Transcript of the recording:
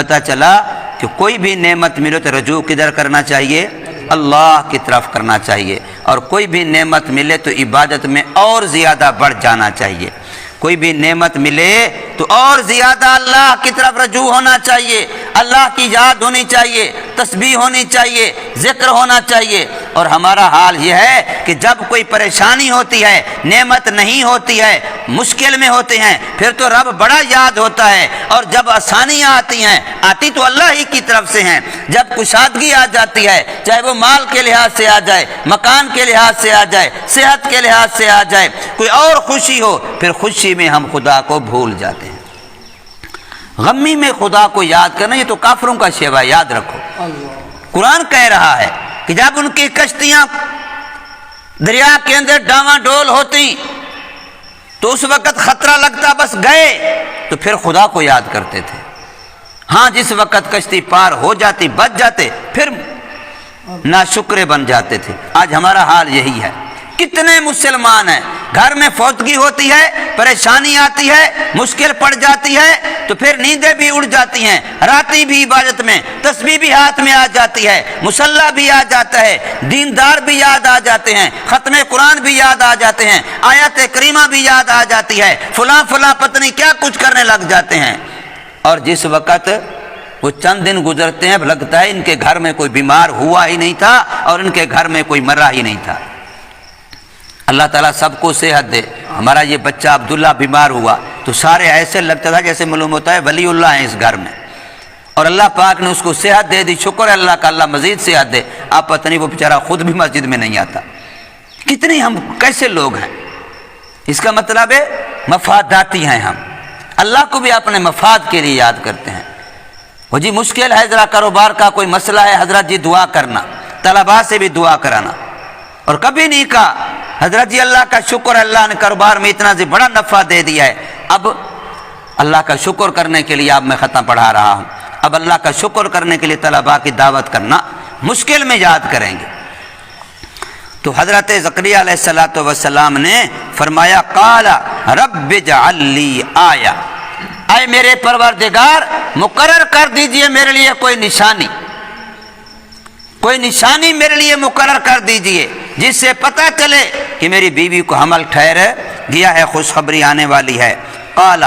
پتہ چلا کہ کوئی بھی نعمت ملے تو رجوع کدھر کرنا چاہیے؟ اللہ کی طرف کرنا چاہیے، اور کوئی بھی نعمت ملے تو عبادت میں اور زیادہ بڑھ جانا چاہیے۔ کوئی بھی نعمت ملے تو اور زیادہ اللہ کی طرف رجوع ہونا چاہیے، اللہ کی یاد ہونی چاہیے، تسبیح ہونی چاہیے، ذکر ہونا چاہیے۔ اور ہمارا حال یہ ہے کہ جب کوئی پریشانی ہوتی ہے، نعمت نہیں ہوتی ہے، مشکل میں ہوتے ہیں، پھر تو رب بڑا یاد ہوتا ہے، اور جب آسانیاں آتی تو اللہ ہی کی طرف سے ہیں۔ جب کشادگی آ جاتی ہے، چاہے وہ مال کے لحاظ سے آ جائے، مکان کے لحاظ سے آ جائے، صحت کے لحاظ سے آ جائے، کوئی اور خوشی ہو، پھر خوشی میں ہم خدا کو بھول جاتے ہیں۔ غمی میں خدا کو یاد کرنا یہ تو کافروں کا شیوا، یاد رکھو۔ قرآن کہہ رہا ہے کہ جب ان کی کشتیاں دریا کے اندر ڈاواں ڈول ہوتی تو اس وقت خطرہ لگتا، بس گئے، تو پھر خدا کو یاد کرتے تھے۔ ہاں جس وقت کشتی پار ہو جاتی، بچ جاتے، پھر ناشکرے بن جاتے تھے۔ آج ہمارا حال یہی ہے۔ کتنے مسلمان ہیں، گھر میں فوتگی ہوتی ہے، پریشانی آتی ہے، مشکل پڑ جاتی ہے، تو پھر نیندیں بھی اڑ جاتی ہیں، راتی بھی عبادت میں، تسبیح بھی ہاتھ میں آ جاتی ہے، مصلی بھی آ جاتا ہے، دیندار بھی یاد آ جاتے ہیں، ختم قرآن بھی یاد آ جاتے ہیں، آیت کریمہ بھی یاد آ جاتی ہے، فلاں فلاں پتنی کیا کچھ کرنے لگ جاتے ہیں۔ اور جس وقت وہ چند دن گزرتے ہیں، لگتا ہے ان کے گھر میں کوئی بیمار ہوا ہی نہیں تھا اور ان کے گھر میں کوئی مرا ہی نہیں تھا۔ اللہ تعالیٰ سب کو صحت دے۔ ہمارا یہ بچہ عبداللہ بیمار ہوا تو سارے ایسے لگتا تھا جیسے معلوم ہوتا ہے ولی اللہ ہیں اس گھر میں، اور اللہ پاک نے اس کو صحت دے دی۔ شکر ہے اللہ کا، اللہ مزید صحت دے۔ آپ پتہ نہیں وہ بیچارہ خود بھی مسجد میں نہیں آتا۔ کتنی ہم کیسے لوگ ہیں، اس کا مطلب ہے مفاداتی ہیں ہم، اللہ کو بھی اپنے مفاد کے لیے یاد کرتے ہیں۔ وہ جی مشکل ہے، ذرا کاروبار کا کوئی مسئلہ ہے، حضرت جی دعا کرنا، طلباء سے بھی دعا کرانا۔ اور کبھی نہیں کہا حضرت جی اللہ کا شکر، اللہ نے کاروبار میں اتنا سے بڑا نفع دے دیا ہے، اب اللہ کا شکر کرنے کے لیے اب میں ختم پڑھا رہا ہوں، اب اللہ کا شکر کرنے کے لیے طلباء کی دعوت کرنا، مشکل میں یاد کریں گے۔ تو حضرت زکریا علیہ السلام نے فرمایا قال رب اجعل لی آیہ، اے میرے پروردگار مقرر کر دیجئے میرے لیے کوئی نشانی، کوئی نشانی میرے لیے مقرر کر دیجئے جس سے پتہ چلے کہ میری بیوی کو حمل ٹھہر گیا ہے، خوشخبری آنے والی ہے۔ قال